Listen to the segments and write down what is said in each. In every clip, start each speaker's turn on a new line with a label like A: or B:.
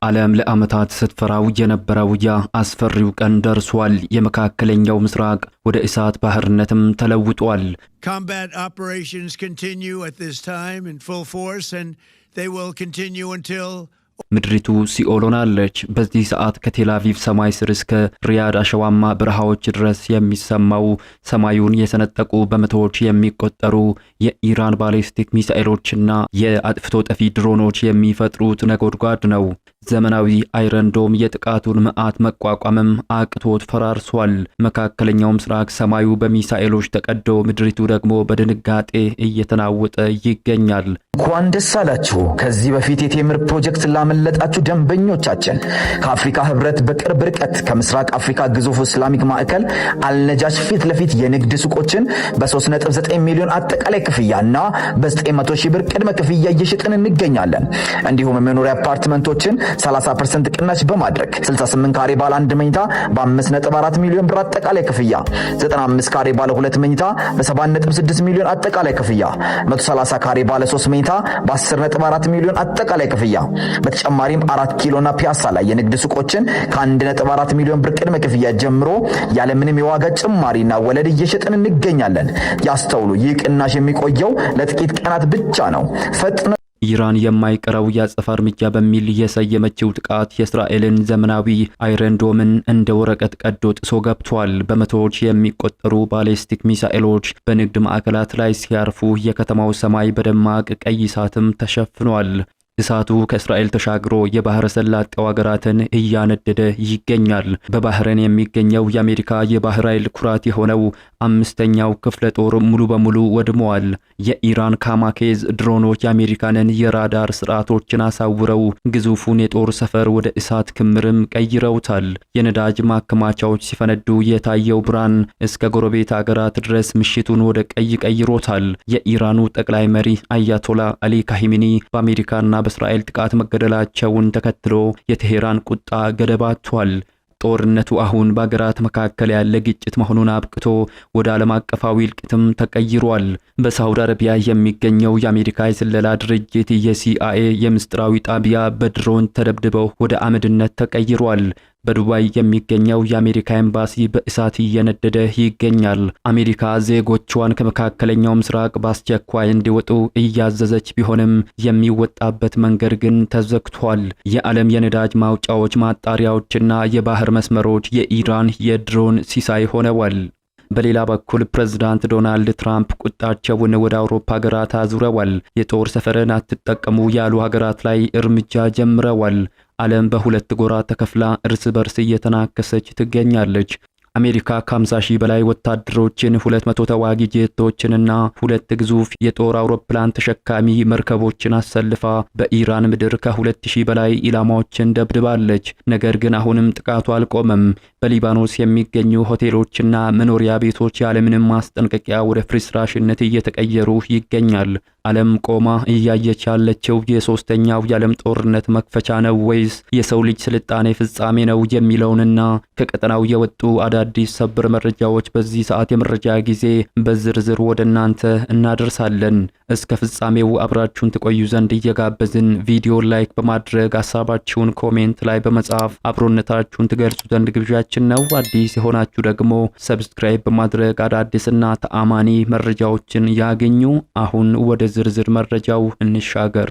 A: ዓለም ለዓመታት ስትፈራው የነበረው ያ አስፈሪው ቀን ደርሷል። የመካከለኛው ምስራቅ ወደ እሳት ባህርነትም ተለውጧል።
B: Combat operations continue at this time in full force and they will continue until
A: ምድሪቱ ሲኦል ሆናለች። በዚህ ሰዓት ከቴላቪቭ ሰማይ ስር እስከ ሪያድ አሸዋማ በረሃዎች ድረስ የሚሰማው ሰማዩን የሰነጠቁ በመቶዎች የሚቆጠሩ የኢራን ባሊስቲክ ሚሳኤሎችና የአጥፍቶ ጠፊ ድሮኖች የሚፈጥሩት ነጎድጓድ ነው። ዘመናዊ አይረን ዶም የጥቃቱን መዓት መቋቋምም አቅቶት ፈራርሷል። መካከለኛው ምስራቅ ሰማዩ በሚሳኤሎች ተቀዶ ምድሪቱ ደግሞ በድንጋጤ እየተናወጠ ይገኛል።
C: እንኳን ደስ አላችሁ። ከዚህ በፊት የቴምር ፕሮጀክት ላመለጣችሁ ደንበኞቻችን ከአፍሪካ ህብረት በቅርብ ርቀት ከምስራቅ አፍሪካ ግዙፍ እስላሚክ ማዕከል አልነጃሽ ፊት ለፊት የንግድ ሱቆችን በ3.9 ሚሊዮን አጠቃላይ ክፍያና በ900 ሺህ ብር ቅድመ ክፍያ እየሸጥን እንገኛለን። እንዲሁም የመኖሪያ አፓርትመንቶችን 30% ቅናሽ በማድረግ 68 ካሬ ባለ 1 መኝታ በ5.4 ሚሊዮን ብር አጠቃላይ ክፍያ፣ 95 ካሬ ባለ 2 መኝታ በ7.6 ሚሊዮን አጠቃላይ ክፍያ፣ 130 ካሬ ባለ 3 መኝታ በ10.4 ሚሊዮን አጠቃላይ ክፍያ። በተጨማሪም 4 ኪሎና ፒያሳ ላይ የንግድ ሱቆችን ከ1.4 ሚሊዮን ብር ቅድመ ክፍያ ጀምሮ ያለምንም የዋጋ ጭማሪና ወለድ እየሸጥን እንገኛለን። ያስተውሉ፣ ይህ ቅናሽ የሚቆየው ለጥቂት ቀናት ብቻ ነው። ፈጥነ
A: ኢራን የማይቀረው ያጸፋ እርምጃ በሚል የሰየመችው ጥቃት የእስራኤልን ዘመናዊ አይረን ዶምን እንደ ወረቀት ቀዶ ጥሶ ገብቷል። በመቶዎች የሚቆጠሩ ባሊስቲክ ሚሳኤሎች በንግድ ማዕከላት ላይ ሲያርፉ የከተማው ሰማይ በደማቅ ቀይ እሳትም ተሸፍኗል። እሳቱ ከእስራኤል ተሻግሮ የባህረ ሰላጤው ሀገራትን እያነደደ ይገኛል። በባህሬን የሚገኘው የአሜሪካ የባህር ኃይል ኩራት የሆነው 5ኛው ክፍለ ጦር ሙሉ በሙሉ ወድመዋል። የኢራን ካማኬዝ ድሮኖች የአሜሪካንን የራዳር ስርዓቶችን አሳውረው ግዙፉን የጦር ሰፈር ወደ እሳት ክምርም ቀይረውታል። የነዳጅ ማከማቻዎች ሲፈነዱ የታየው ብርሃን እስከ ጎረቤት ሀገራት ድረስ ምሽቱን ወደ ቀይ ቀይሮታል። የኢራኑ ጠቅላይ መሪ አያቶላ አሊ ካሂሚኒ በአሜሪካና በእስራኤል ጥቃት መገደላቸውን ተከትሎ የቴሄራን ቁጣ ገደባቷል። ጦርነቱ አሁን በአገራት መካከል ያለ ግጭት መሆኑን አብቅቶ ወደ ዓለም አቀፋዊ እልቂትም ተቀይሯል። በሳውዲ አረቢያ የሚገኘው የአሜሪካ የስለላ ድርጅት የሲአይኤ የምስጢራዊ ጣቢያ በድሮን ተደብድበው ወደ አመድነት ተቀይሯል። በዱባይ የሚገኘው የአሜሪካ ኤምባሲ በእሳት እየነደደ ይገኛል። አሜሪካ ዜጎቿን ከመካከለኛው ምስራቅ በአስቸኳይ እንዲወጡ እያዘዘች ቢሆንም የሚወጣበት መንገድ ግን ተዘግቷል። የዓለም የነዳጅ ማውጫዎች፣ ማጣሪያዎችና የባህር መስመሮች የኢራን የድሮን ሲሳይ ሆነዋል። በሌላ በኩል ፕሬዝዳንት ዶናልድ ትራምፕ ቁጣቸውን ወደ አውሮፓ ሀገራት አዙረዋል። የጦር ሰፈርን አትጠቀሙ ያሉ ሀገራት ላይ እርምጃ ጀምረዋል። ዓለም በሁለት ጎራ ተከፍላ እርስ በርስ እየተናከሰች ትገኛለች። አሜሪካ ከ50 ሺህ በላይ ወታደሮችን 200 ተዋጊ ጄቶችንና 2 ግዙፍ የጦር አውሮፕላን ተሸካሚ መርከቦችን አሰልፋ በኢራን ምድር ከ2000 በላይ ኢላማዎችን ደብድባለች። ነገር ግን አሁንም ጥቃቱ አልቆመም። በሊባኖስ የሚገኙ ሆቴሎችና መኖሪያ ቤቶች ያለምንም ማስጠንቀቂያ ወደ ፍርስራሽነት እየተቀየሩ ይገኛል። ዓለም ቆማ እያየች ያለችው የሶስተኛው የዓለም ጦርነት መክፈቻ ነው ወይስ የሰው ልጅ ስልጣኔ ፍጻሜ ነው የሚለውንና ከቀጠናው የወጡ አዳዲስ ሰበር መረጃዎች በዚህ ሰዓት የመረጃ ጊዜ በዝርዝር ወደ እናንተ እናደርሳለን። እስከ ፍጻሜው አብራችሁን ትቆዩ ዘንድ እየጋበዝን ቪዲዮ ላይክ በማድረግ ሐሳባችሁን ኮሜንት ላይ በመጻፍ አብሮነታችሁን ትገልጹ ዘንድ ግብዣችን ነው። አዲስ የሆናችሁ ደግሞ ሰብስክራይብ በማድረግ አዳዲስና ተአማኒ መረጃዎችን ያገኙ። አሁን ወደ ዝርዝር መረጃው እንሻገር።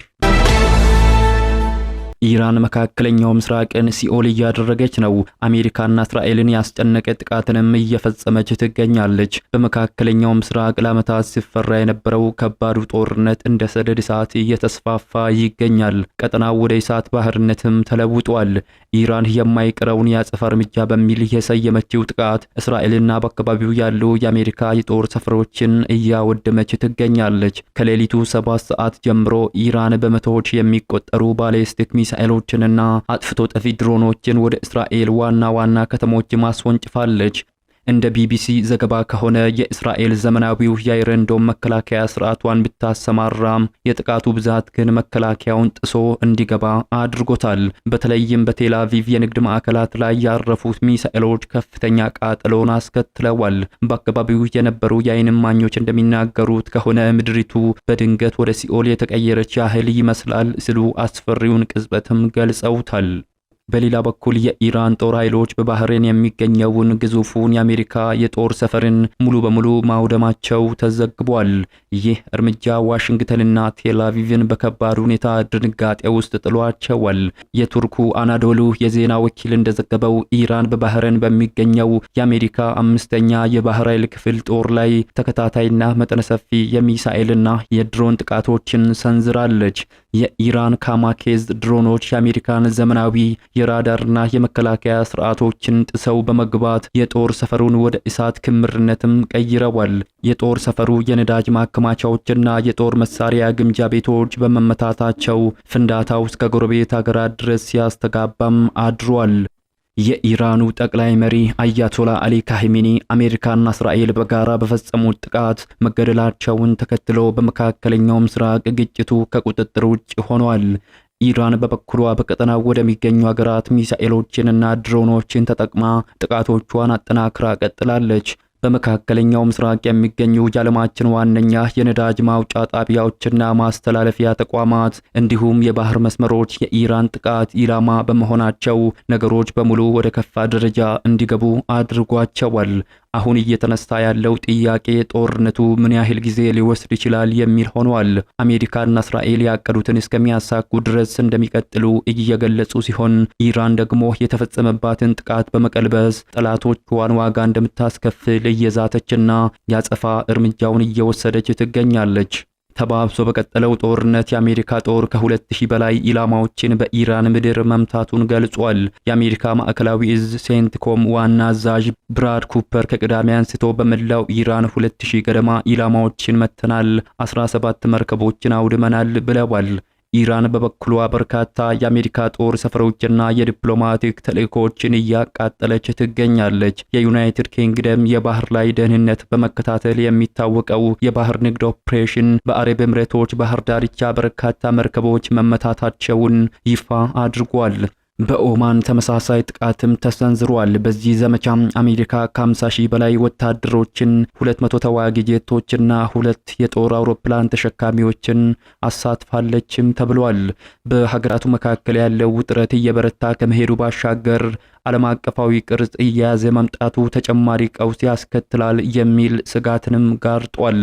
A: ኢራን መካከለኛው ምስራቅን ሲኦል እያደረገች ነው። አሜሪካና እስራኤልን ያስጨነቀ ጥቃትንም እየፈጸመች ትገኛለች። በመካከለኛው ምስራቅ ለዓመታት ሲፈራ የነበረው ከባዱ ጦርነት እንደ ሰደድ እሳት እየተስፋፋ ይገኛል። ቀጠናው ወደ እሳት ባህርነትም ተለውጧል። ኢራን የማይቀረውን ያጸፋ እርምጃ በሚል የሰየመችው ጥቃት እስራኤልና በአካባቢው ያሉ የአሜሪካ የጦር ሰፈሮችን እያወደመች ትገኛለች። ከሌሊቱ 7 ሰዓት ጀምሮ ኢራን በመቶዎች የሚቆጠሩ ባሊስቲክ ሚሳኤሎችንና አጥፍቶ ጠፊ ድሮኖችን ወደ እስራኤል ዋና ከተሞች ማስወንጭፋለች። እንደ ቢቢሲ ዘገባ ከሆነ የእስራኤል ዘመናዊው የአይረን ዶም መከላከያ ስርዓቷን ብታሰማራም የጥቃቱ ብዛት ግን መከላከያውን ጥሶ እንዲገባ አድርጎታል። በተለይም በቴል አቪቭ የንግድ ማዕከላት ላይ ያረፉት ሚሳኤሎች ከፍተኛ ቃጠሎን አስከትለዋል። በአካባቢው የነበሩ የዓይን እማኞች እንደሚናገሩት ከሆነ ምድሪቱ በድንገት ወደ ሲኦል የተቀየረች ያህል ይመስላል ሲሉ አስፈሪውን ቅጽበትም ገልጸውታል። በሌላ በኩል የኢራን ጦር ኃይሎች በባህሬን የሚገኘውን ግዙፉን የአሜሪካ የጦር ሰፈርን ሙሉ በሙሉ ማውደማቸው ተዘግቧል። ይህ እርምጃ ዋሽንግተንና ቴል አቪቭን በከባድ ሁኔታ ድንጋጤ ውስጥ ጥሏቸዋል። የቱርኩ አናዶሉ የዜና ወኪል እንደዘገበው ኢራን በባህሬን በሚገኘው የአሜሪካ 5ኛ የባህር ኃይል ክፍል ጦር ላይ ተከታታይና መጠነ ሰፊ የሚሳኤልና የድሮን ጥቃቶችን ሰንዝራለች። የኢራን ካማኬዝ ድሮኖች የአሜሪካን ዘመናዊ የራዳርና የመከላከያ ስርዓቶችን ጥሰው በመግባት የጦር ሰፈሩን ወደ እሳት ክምርነትም ቀይረዋል። የጦር ሰፈሩ የነዳጅ ማከማቻዎችና የጦር መሳሪያ ግምጃ ቤቶች በመመታታቸው ፍንዳታው እስከ ጎረቤት ሀገራት ድረስ ሲያስተጋባም አድሯል። የኢራኑ ጠቅላይ መሪ አያቶላ አሊ ካሂሚኒ አሜሪካና እስራኤል በጋራ በፈጸሙት ጥቃት መገደላቸውን ተከትሎ በመካከለኛው ምስራቅ ግጭቱ ከቁጥጥር ውጭ ሆኗል። ኢራን በበኩሏ በቀጠናው ወደሚገኙ ሀገራት ሚሳኤሎችንና ድሮኖችን ተጠቅማ ጥቃቶቿን አጠናክራ ቀጥላለች። በመካከለኛው ምስራቅ የሚገኙ የዓለማችን ዋነኛ የነዳጅ ማውጫ ጣቢያዎችና ማስተላለፊያ ተቋማት እንዲሁም የባህር መስመሮች የኢራን ጥቃት ኢላማ በመሆናቸው ነገሮች በሙሉ ወደ ከፋ ደረጃ እንዲገቡ አድርጓቸዋል። አሁን እየተነሳ ያለው ጥያቄ ጦርነቱ ምን ያህል ጊዜ ሊወስድ ይችላል የሚል ሆኗል። አሜሪካና እስራኤል ያቀዱትን እስከሚያሳኩ ድረስ እንደሚቀጥሉ እየገለጹ ሲሆን ኢራን ደግሞ የተፈጸመባትን ጥቃት በመቀልበስ ጠላቶቿን ዋጋ እንደምታስከፍል እየዛተችና ያጸፋ እርምጃውን እየወሰደች ትገኛለች። ተባብሶ በቀጠለው ጦርነት የአሜሪካ ጦር ከ2000 በላይ ኢላማዎችን በኢራን ምድር መምታቱን ገልጿል። የአሜሪካ ማዕከላዊ እዝ ሴንትኮም ዋና አዛዥ ብራድ ኩፐር ከቅዳሜ አንስቶ በመላው ኢራን 2000 ገደማ ኢላማዎችን መተናል፣ 17 መርከቦችን አውድመናል ብለዋል። ኢራን በበኩሏ በርካታ የአሜሪካ ጦር ሰፈሮችና የዲፕሎማቲክ ተልእኮችን እያቃጠለች ትገኛለች። የዩናይትድ ኪንግደም የባህር ላይ ደህንነት በመከታተል የሚታወቀው የባህር ንግድ ኦፕሬሽን በአረብ ኤምሬቶች ባህር ዳርቻ በርካታ መርከቦች መመታታቸውን ይፋ አድርጓል። በኦማን ተመሳሳይ ጥቃትም ተሰንዝሯል። በዚህ ዘመቻ አሜሪካ ከ50,000 በላይ ወታደሮችን 200 ተዋጊ ጄቶችና 2 የጦር አውሮፕላን ተሸካሚዎችን አሳትፋለችም ተብሏል። በሀገራቱ መካከል ያለው ውጥረት እየበረታ ከመሄዱ ባሻገር ዓለም አቀፋዊ ቅርጽ እየያዘ መምጣቱ ተጨማሪ ቀውስ ያስከትላል የሚል ስጋትንም ጋርጧል።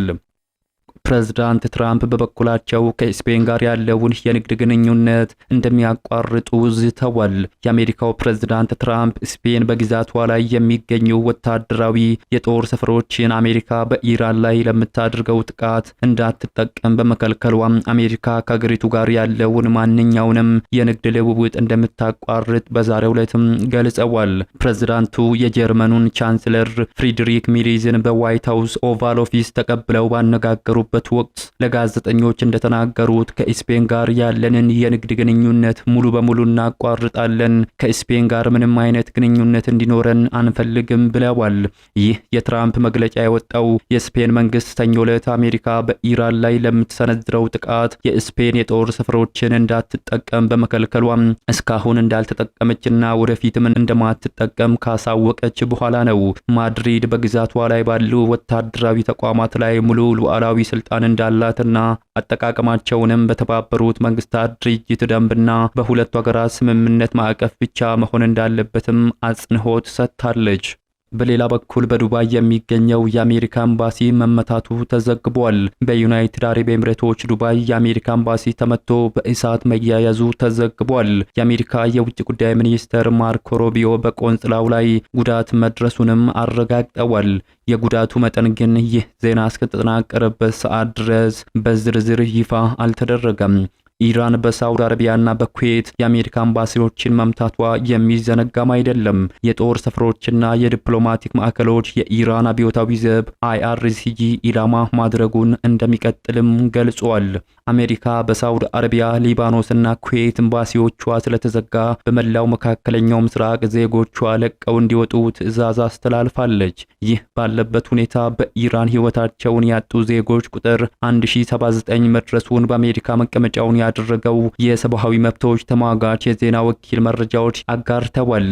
A: ፕሬዝዳንት ትራምፕ በበኩላቸው ከስፔን ጋር ያለውን የንግድ ግንኙነት እንደሚያቋርጡ ዝተዋል። የአሜሪካው ፕሬዝዳንት ትራምፕ ስፔን በግዛቷ ላይ የሚገኙ ወታደራዊ የጦር ሰፈሮችን አሜሪካ በኢራን ላይ ለምታደርገው ጥቃት እንዳትጠቀም በመከልከሏም አሜሪካ ከሀገሪቱ ጋር ያለውን ማንኛውንም የንግድ ልውውጥ እንደምታቋርጥ በዛሬው ዕለትም ገልጸዋል። ፕሬዝዳንቱ የጀርመኑን ቻንስለር ፍሪድሪክ ሚሪዝን በዋይት ሃውስ ኦቫል ኦፊስ ተቀብለው ባነጋገሩ ወቅት ለጋዜጠኞች እንደተናገሩት ከስፔን ጋር ያለንን የንግድ ግንኙነት ሙሉ በሙሉ እናቋርጣለን፣ ከስፔን ጋር ምንም አይነት ግንኙነት እንዲኖረን አንፈልግም ብለዋል። ይህ የትራምፕ መግለጫ የወጣው የስፔን መንግስት ሰኞ ዕለት አሜሪካ በኢራን ላይ ለምትሰነዝረው ጥቃት የስፔን የጦር ሰፈሮችን እንዳትጠቀም በመከልከሏም እስካሁን እንዳልተጠቀመችና ወደፊትም እንደማትጠቀም ካሳወቀች በኋላ ነው። ማድሪድ በግዛቷ ላይ ባሉ ወታደራዊ ተቋማት ላይ ሙሉ ሉዓላዊ ስልጣን እንዳላትና አጠቃቀማቸውንም በተባበሩት መንግስታት ድርጅት ደንብና በሁለቱ ሀገራት ስምምነት ማዕቀፍ ብቻ መሆን እንዳለበትም አጽንኦት ሰጥታለች። በሌላ በኩል በዱባይ የሚገኘው የአሜሪካ ኤምባሲ መመታቱ ተዘግቧል። በዩናይትድ አረብ ኤምሬቶች ዱባይ የአሜሪካ ኤምባሲ ተመቶ በእሳት መያያዙ ተዘግቧል። የአሜሪካ የውጭ ጉዳይ ሚኒስትር ማርኮ ሩቢዮ በቆንጽላው ላይ ጉዳት መድረሱንም አረጋግጠዋል። የጉዳቱ መጠን ግን ይህ ዜና እስከተጠናቀረበት ሰዓት ድረስ በዝርዝር ይፋ አልተደረገም። ኢራን በሳውዲ አረቢያና በኩዌት የአሜሪካ ኤምባሲዎችን መምታቷ የሚዘነጋም አይደለም። የጦር ሰፈሮችና የዲፕሎማቲክ ማዕከሎች የኢራን አብዮታዊ ዘብ IRGC ኢላማ ማድረጉን እንደሚቀጥልም ገልጿል። አሜሪካ በሳውዲ አረቢያ፣ ሊባኖስና ኩዌት ኤምባሲዎቿ ስለተዘጋ በመላው መካከለኛው ምስራቅ ዜጎቿ ለቀው እንዲወጡ ትዕዛዝ አስተላልፋለች። ይህ ባለበት ሁኔታ በኢራን ሕይወታቸውን ያጡ ዜጎች ቁጥር 1079 መድረሱን በአሜሪካ መቀመጫውን ያደረገው የሰብአዊ መብቶች ተሟጋች የዜና ወኪል መረጃዎች አጋርተዋል።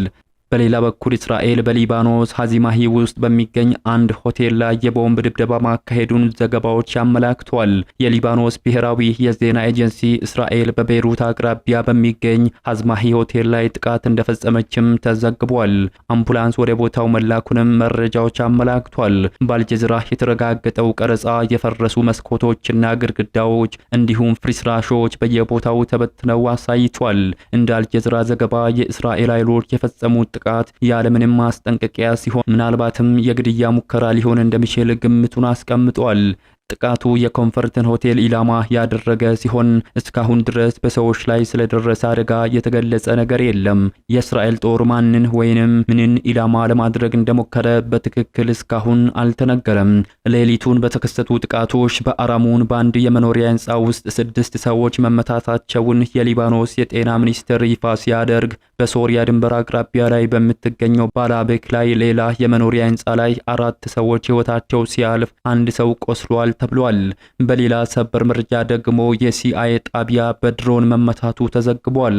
A: በሌላ በኩል እስራኤል በሊባኖስ ሀዚማሂ ውስጥ በሚገኝ አንድ ሆቴል ላይ የቦምብ ድብደባ ማካሄዱን ዘገባዎች ያመላክቷል። የሊባኖስ ብሔራዊ የዜና ኤጀንሲ እስራኤል በቤይሩት አቅራቢያ በሚገኝ ሀዚማሂ ሆቴል ላይ ጥቃት እንደፈጸመችም ተዘግቧል። አምቡላንስ ወደ ቦታው መላኩንም መረጃዎች አመላክቷል። በአልጀዚራ የተረጋገጠው ቀረጻ የፈረሱ መስኮቶችና ግድግዳዎች እንዲሁም ፍርስራሾች በየቦታው ተበትነው አሳይቷል። እንደ አልጀዚራ ዘገባ የእስራኤል ኃይሎች የፈጸሙት ጥቃት ያለምንም ማስጠንቀቂያ ሲሆን ምናልባትም የግድያ ሙከራ ሊሆን እንደሚችል ግምቱን አስቀምጧል። ጥቃቱ የኮንፈርትን ሆቴል ኢላማ ያደረገ ሲሆን እስካሁን ድረስ በሰዎች ላይ ስለደረሰ አደጋ የተገለጸ ነገር የለም። የእስራኤል ጦር ማንን ወይንም ምንን ኢላማ ለማድረግ እንደሞከረ በትክክል እስካሁን አልተነገረም። ሌሊቱን በተከሰቱ ጥቃቶች በአራሙን በአንድ የመኖሪያ ሕንፃ ውስጥ 6 ሰዎች መመታታቸውን የሊባኖስ የጤና ሚኒስቴር ይፋ ሲያደርግ በሶሪያ ድንበር አቅራቢያ ላይ በምትገኘው ባላቤክ ላይ ሌላ የመኖሪያ ሕንፃ ላይ 4 ሰዎች ሕይወታቸው ሲያልፍ አንድ ሰው ቆስሏል ተብሏል። በሌላ ሰበር መረጃ ደግሞ የሲአይኤ ጣቢያ በድሮን መመታቱ ተዘግቧል።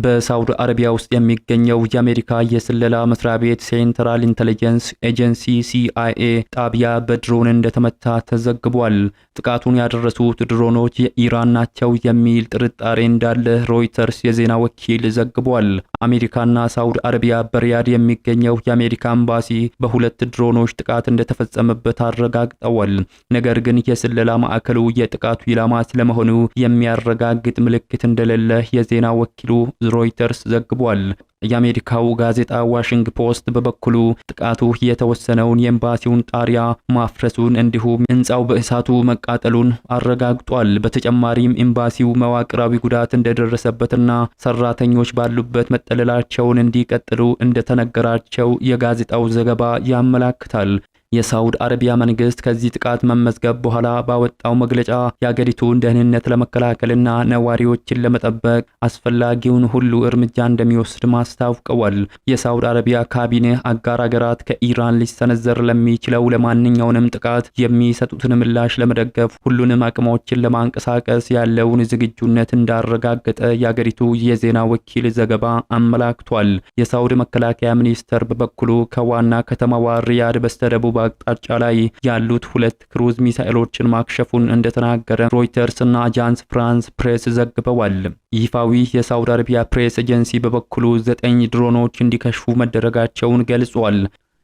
A: በሳውዲ አረቢያ ውስጥ የሚገኘው የአሜሪካ የስለላ መስሪያ ቤት ሴንትራል ኢንተለጀንስ ኤጀንሲ CIA ጣቢያ በድሮን እንደተመታ ተዘግቧል። ጥቃቱን ያደረሱት ድሮኖች የኢራን ናቸው የሚል ጥርጣሬ እንዳለ ሮይተርስ የዜና ወኪል ዘግቧል። አሜሪካና ሳውዲ አረቢያ በሪያድ የሚገኘው የአሜሪካ ኤምባሲ በሁለት ድሮኖች ጥቃት እንደተፈጸመበት አረጋግጠዋል። ነገር ግን የስለላ ማዕከሉ የጥቃቱ ኢላማ ስለመሆኑ የሚያረጋግጥ ምልክት እንደሌለ የዜና ወኪሉ ሮይተርስ ዘግቧል። የአሜሪካው ጋዜጣ ዋሽንግተን ፖስት በበኩሉ ጥቃቱ የተወሰነውን የኤምባሲውን ጣሪያ ማፍረሱን እንዲሁም ሕንፃው በእሳቱ መቃጠሉን አረጋግጧል። በተጨማሪም ኤምባሲው መዋቅራዊ ጉዳት እንደደረሰበትና ሰራተኞች ባሉበት መጠለላቸውን እንዲቀጥሉ እንደተነገራቸው የጋዜጣው ዘገባ ያመላክታል። የሳውዲ አረቢያ መንግስት ከዚህ ጥቃት መመዝገብ በኋላ ባወጣው መግለጫ የአገሪቱን ደህንነት ለመከላከልና ነዋሪዎችን ለመጠበቅ አስፈላጊውን ሁሉ እርምጃ እንደሚወስድ ማስታወቀዋል። የሳውዲ አረቢያ ካቢኔ አጋር ሀገራት ከኢራን ሊሰነዘር ለሚችለው ለማንኛውም ጥቃት የሚሰጡትን ምላሽ ለመደገፍ ሁሉንም አቅሞችን ለማንቀሳቀስ ያለውን ዝግጁነት እንዳረጋገጠ የአገሪቱ የዜና ወኪል ዘገባ አመላክቷል። የሳውዲ መከላከያ ሚኒስቴር በበኩሉ ከዋና ከተማዋ ሪያድ በስተደቡብ አቅጣጫ ላይ ያሉት 2 ክሩዝ ሚሳኤሎችን ማክሸፉን እንደተናገረ ሮይተርስ እና አጃንስ ፍራንስ ፕሬስ ዘግበዋል። ይፋዊ የሳውዲ አረቢያ ፕሬስ ኤጀንሲ በበኩሉ 9 ድሮኖች እንዲከሽፉ መደረጋቸውን ገልጿል።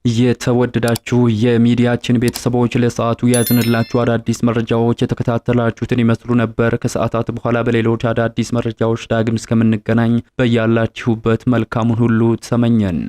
A: የተወደዳችሁ የሚዲያችን ቤተሰቦች ለሰዓቱ ያዝንላችሁ አዳዲስ መረጃዎች የተከታተላችሁትን ይመስሉ ነበር። ከሰዓታት በኋላ በሌሎች አዳዲስ መረጃዎች ዳግም እስከምንገናኝ በያላችሁበት መልካሙን ሁሉ ተመኘን።